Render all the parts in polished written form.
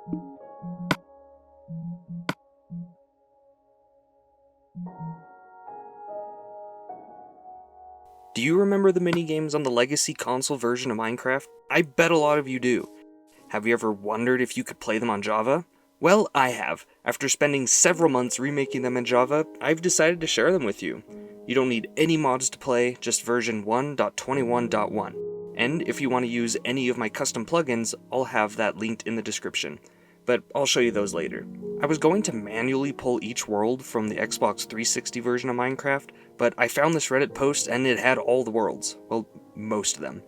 Do you remember the minigames on the Legacy Console version of Minecraft? I bet a lot of you do. Have you ever wondered if you could play them on Java? Well, I have. After spending several months remaking them in Java, I've decided to share them with you. You don't need any mods to play, just version 1.21.1. And if you want to use any of my custom plugins, I'll have that linked in the description. But I'll show you those later. I was going to manually pull each world from the Xbox 360 version of Minecraft, but I found this Reddit post and it had all the worlds. Well, most of them.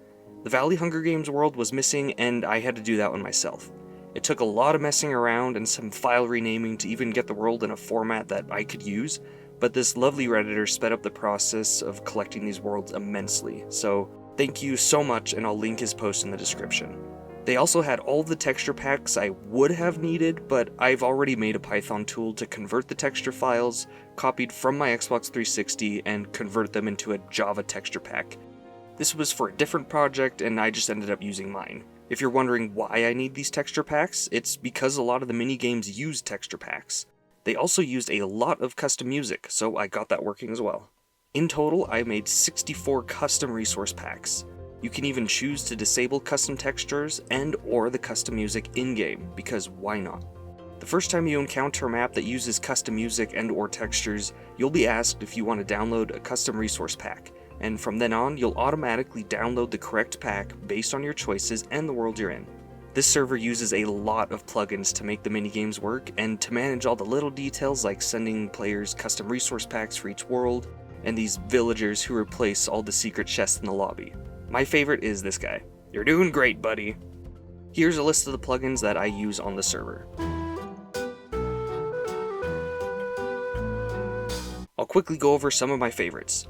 The Valley HungerGames world was missing, and I had to do that one myself. It took a lot of messing around and some file renaming to even get the world in a format that I could use, but this lovely Redditor sped up the process of collecting these worlds immensely, so thank you so much, and I'll link his post in the description. They also had all the texture packs I would have needed, but I've already made a Python tool to convert the texture files copied from my Xbox 360 and convert them into a Java texture pack. This was for a different project, and I just ended up using mine. If you're wondering why I need these texture packs, it's because a lot of the minigames use texture packs. They also used a lot of custom music, so I got that working as well. In total, I made 64 custom resource packs. You can even choose to disable custom textures and or the custom music in-game, because why not? The first time you encounter a map that uses custom music and or textures, you'll be asked if you want to download a custom resource pack, and from then on, you'll automatically download the correct pack based on your choices and the world you're in. This server uses a lot of plugins to make the minigames work, and to manage all the little details like sending players custom resource packs for each world, and these villagers who replace all the secret chests in the lobby. My favorite is this guy. You're doing great, buddy. Here's a list of the plugins that I use on the server. I'll quickly go over some of my favorites.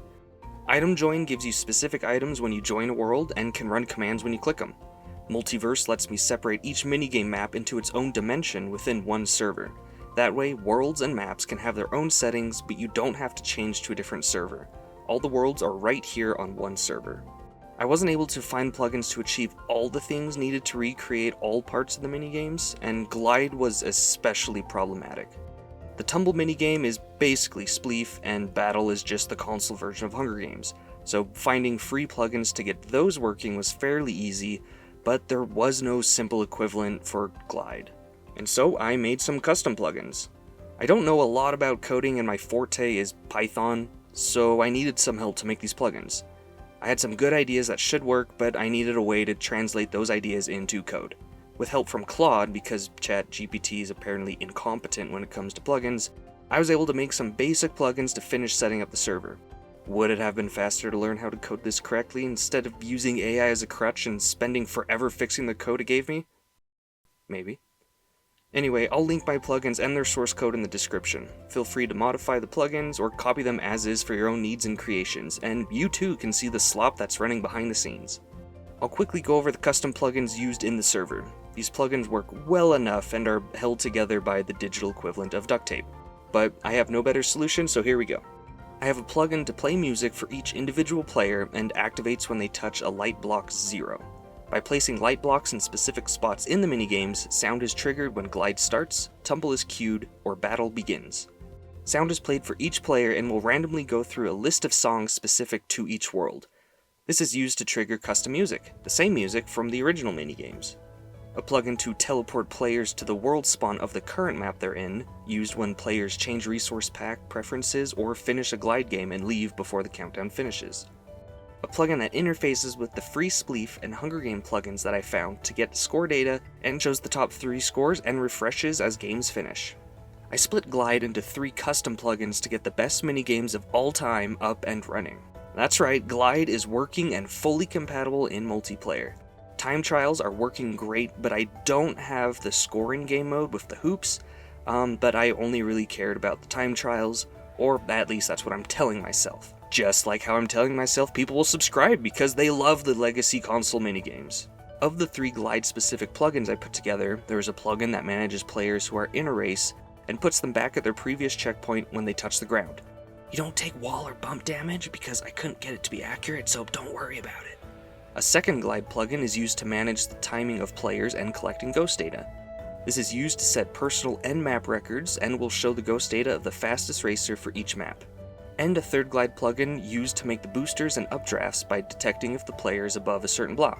Item Join gives you specific items when you join a world and can run commands when you click them. Multiverse lets me separate each minigame map into its own dimension within one server. That way, worlds and maps can have their own settings, but you don't have to change to a different server. All the worlds are right here on one server. I wasn't able to find plugins to achieve all the things needed to recreate all parts of the minigames, and Glide was especially problematic. The Tumble minigame is basically Spleef, and Battle is just the console version of HungerGames, so finding free plugins to get those working was fairly easy, but there was no simple equivalent for Glide. And so I made some custom plugins. I don't know a lot about coding and my forte is Python, so I needed some help to make these plugins. I had some good ideas that should work, but I needed a way to translate those ideas into code. With help from Claude, because ChatGPT is apparently incompetent when it comes to plugins, I was able to make some basic plugins to finish setting up the server. Would it have been faster to learn how to code this correctly instead of using AI as a crutch and spending forever fixing the code it gave me? Maybe. Anyway, I'll link my plugins and their source code in the description. Feel free to modify the plugins or copy them as is for your own needs and creations, and you too can see the slop that's running behind the scenes. I'll quickly go over the custom plugins used in the server. These plugins work well enough and are held together by the digital equivalent of duct tape. But I have no better solution, so here we go. I have a plugin to play music for each individual player and activates when they touch a light block 0. By placing light blocks in specific spots in the minigames, sound is triggered when Glide starts, Tumble is queued, or Battle begins. Sound is played for each player and will randomly go through a list of songs specific to each world. This is used to trigger custom music, the same music from the original minigames. A plugin to teleport players to the world spawn of the current map they're in, used when players change resource pack preferences or finish a Glide game and leave before the countdown finishes. A plugin that interfaces with the free Spleef and HungerGame plugins that I found to get score data and shows the top 3 scores and refreshes as games finish. I split Glide into 3 custom plugins to get the best minigames of all time up and running. That's right, Glide is working and fully compatible in multiplayer. Time trials are working great, but I don't have the scoring game mode with the hoops, but I only really cared about the time trials, or at least that's what I'm telling myself. Just like how I'm telling myself people will subscribe because they love the Legacy Console Minigames. Of the 3 Glide-specific plugins I put together, there is a plugin that manages players who are in a race and puts them back at their previous checkpoint when they touch the ground. You don't take wall or bump damage because I couldn't get it to be accurate, so don't worry about it. A second Glide plugin is used to manage the timing of players and collecting ghost data. This is used to set personal and map records and will show the ghost data of the fastest racer for each map. And a third glide plugin used to make the boosters and updrafts by detecting if the player is above a certain block.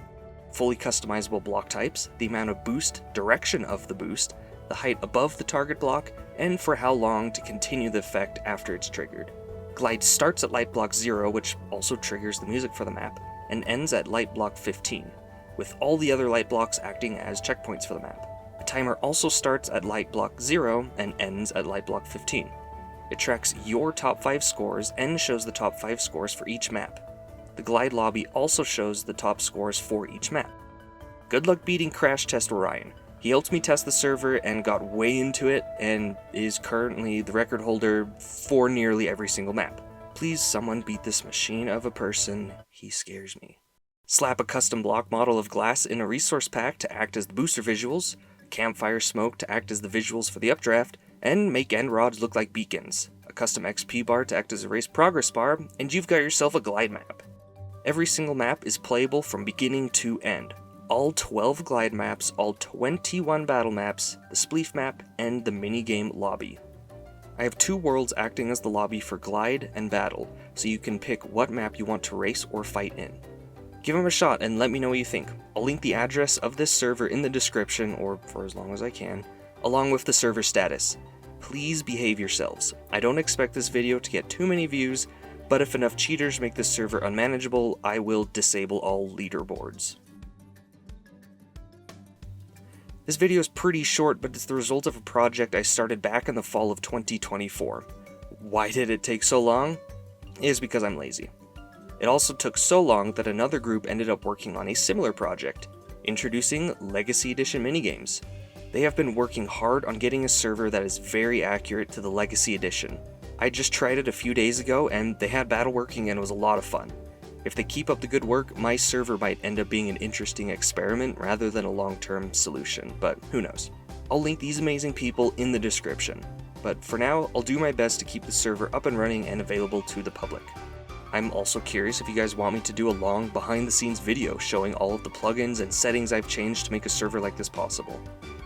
Fully customizable block types, the amount of boost, direction of the boost, the height above the target block, and for how long to continue the effect after it's triggered. Glide starts at light block 0, which also triggers the music for the map, and ends at light block 15, with all the other light blocks acting as checkpoints for the map. The timer also starts at light block 0 and ends at light block 15. It tracks your top 5 scores and shows the top 5 scores for each map. The glide lobby also shows the top scores for each map. Good luck beating Crash Test Orion. He helped me test the server and got way into it and is currently the record holder for nearly every single map. Please someone beat this machine of a person, he scares me. Slap a custom block model of glass in a resource pack to act as the booster visuals, campfire smoke to act as the visuals for the updraft, and make end rods look like beacons, a custom XP bar to act as a race progress bar, and you've got yourself a glide map. Every single map is playable from beginning to end. All 12 glide maps, all 21 battle maps, the Spleef map, and the minigame lobby. I have 2 worlds acting as the lobby for glide and battle, so you can pick what map you want to race or fight in. Give them a shot and let me know what you think. I'll link the address of this server in the description, or for as long as I can, along with the server status. Please behave yourselves. I don't expect this video to get too many views, but if enough cheaters make this server unmanageable, I will disable all leaderboards. This video is pretty short, but it's the result of a project I started back in the fall of 2024. Why did it take so long? It is because I'm lazy. It also took so long that another group ended up working on a similar project, introducing Legacy Edition Minigames. They have been working hard on getting a server that is very accurate to the Legacy Edition. I just tried it a few days ago and they had battle working and it was a lot of fun. If they keep up the good work, my server might end up being an interesting experiment rather than a long-term solution, but who knows. I'll link these amazing people in the description, but for now, I'll do my best to keep the server up and running and available to the public. I'm also curious if you guys want me to do a long behind-the-scenes video showing all of the plugins and settings I've changed to make a server like this possible.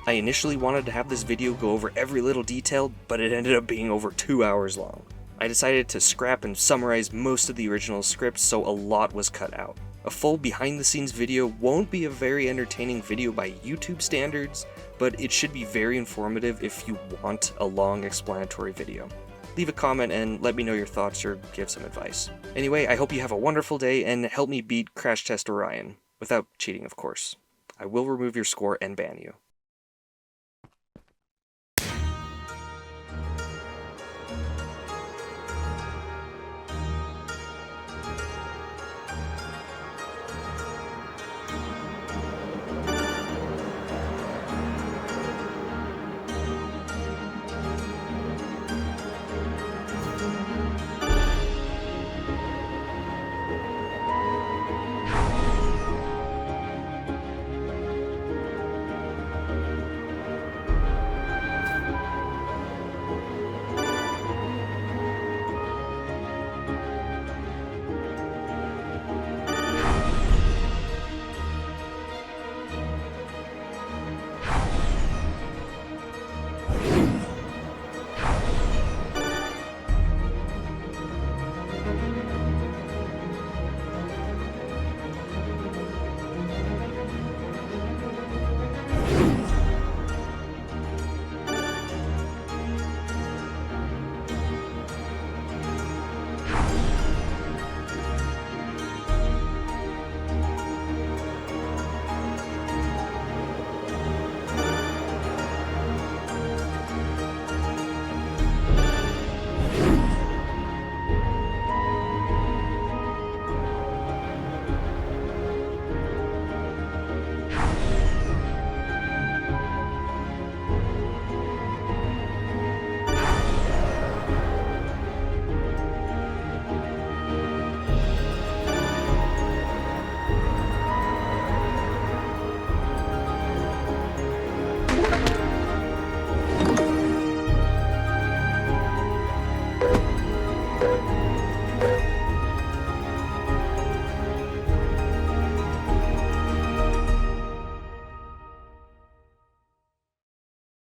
I initially wanted to have this video go over every little detail, but it ended up being over 2 hours long. I decided to scrap and summarize most of the original script, so a lot was cut out. A full behind-the-scenes video won't be a very entertaining video by YouTube standards, but it should be very informative if you want a long explanatory video. Leave a comment and let me know your thoughts or give some advice. Anyway, I hope you have a wonderful day and help me beat Crash Test Orion. Without cheating, of course. I will remove your score and ban you.